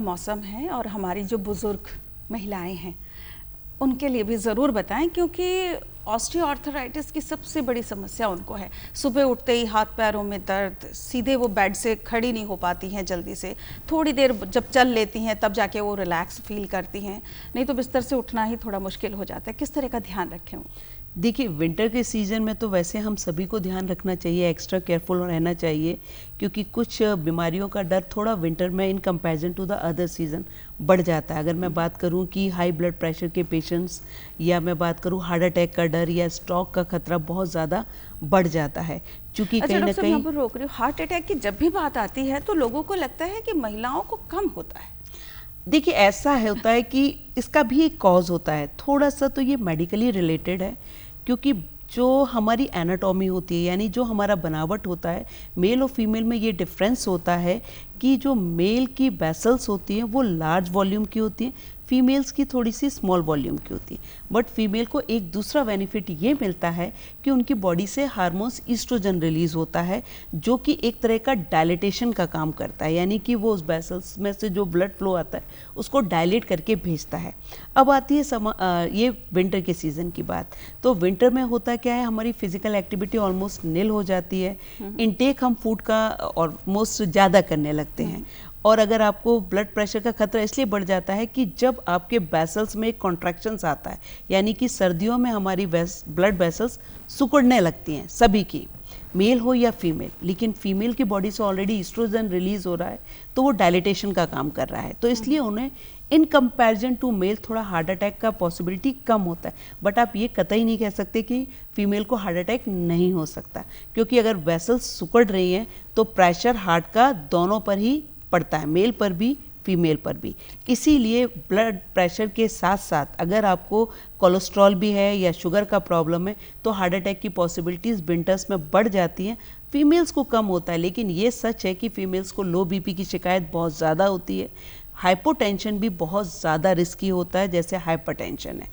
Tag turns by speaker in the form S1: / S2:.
S1: मौसम है और हमारी जो बुज़ुर्ग महिलाएं हैं उनके लिए भी ज़रूर बताएं, क्योंकि ऑस्टियोआर्थराइटिस की सबसे बड़ी समस्या उनको है। सुबह उठते ही हाथ पैरों में दर्द, सीधे वो बेड से खड़ी नहीं हो पाती हैं जल्दी से, थोड़ी देर जब चल लेती हैं तब जाके वो रिलैक्स फील करती हैं, नहीं तो बिस्तर से उठना ही थोड़ा मुश्किल हो जाता है। किस तरह का ध्यान रखें?
S2: देखिए, विंटर के सीज़न में तो वैसे हम सभी को ध्यान रखना चाहिए, एक्स्ट्रा केयरफुल रहना चाहिए, क्योंकि कुछ बीमारियों का डर थोड़ा विंटर में in comparison to the other season बढ़ जाता है। अगर मैं बात करूं कि हाई ब्लड प्रेशर के पेशेंट्स, या मैं बात करूं हार्ट अटैक का डर या स्ट्रोक का खतरा बहुत ज़्यादा बढ़ जाता है, क्योंकि कहीं ना कहीं
S1: मैं रोक रही हूँ, हार्ट अटैक की जब भी बात आती है तो लोगों को लगता है कि महिलाओं को कम होता है।
S2: देखिए, ऐसा होता है कि इसका भी एक कॉज होता है, थोड़ा सा तो ये मेडिकली रिलेटेड है, क्योंकि जो हमारी एनाटॉमी होती है, यानी जो हमारा बनावट होता है, मेल और फीमेल में ये डिफरेंस होता है कि जो मेल की वेसल्स होती हैं वो लार्ज वॉल्यूम की होती हैं, फीमेल्स की थोड़ी सी स्मॉल वॉल्यूम की होती है। बट फीमेल को एक दूसरा बेनिफिट ये मिलता है कि उनकी बॉडी से हार्मोन्स ईस्ट्रोजन रिलीज होता है, जो कि एक तरह का डायलेटेशन का काम करता है, यानी कि वो उस वेसल्स में से जो ब्लड फ्लो आता है उसको डायलेट करके भेजता है। अब आती है ये विंटर के सीज़न की बात। तो विंटर में होता क्या है, हमारी फिजिकल एक्टिविटी ऑलमोस्ट निल हो जाती है, इनटेक हम फूड का ऑलमोस्ट ज़्यादा करने लगते हैं। और अगर आपको ब्लड प्रेशर का खतरा इसलिए बढ़ जाता है कि जब आपके वेसल्स में कॉन्ट्रैक्शंस आता है, यानी कि सर्दियों में हमारी ब्लड वेसल्स सिकुड़ने लगती हैं, सभी की, मेल हो या फीमेल। लेकिन फीमेल की बॉडी से ऑलरेडी ईस्ट्रोजन रिलीज हो रहा है, तो वो डायलिटेशन का काम कर रहा है, तो इसलिए उन्हें इन कंपैरिजन टू मेल थोड़ा हार्ट अटैक का पॉसिबिलिटी कम होता है। बट आप ये कतई नहीं कह सकते कि फीमेल को हार्ट अटैक नहीं हो सकता, क्योंकि अगर वेसल्स सिकुड़ रही हैं तो प्रेशर हार्ट का दोनों पर ही पड़ता है, मेल पर भी फीमेल पर भी। इसीलिए ब्लड प्रेशर के साथ साथ अगर आपको कोलेस्ट्रॉल भी है या शुगर का प्रॉब्लम है तो हार्ट अटैक की पॉसिबिलिटीज़ विंटर्स में बढ़ जाती हैं। फीमेल्स को कम होता है, लेकिन ये सच है कि फीमेल्स को लो बीपी की शिकायत बहुत ज़्यादा होती है। हाइपोटेंशन भी बहुत ज़्यादा रिस्की होता है, जैसे हाइपरटेंशन है।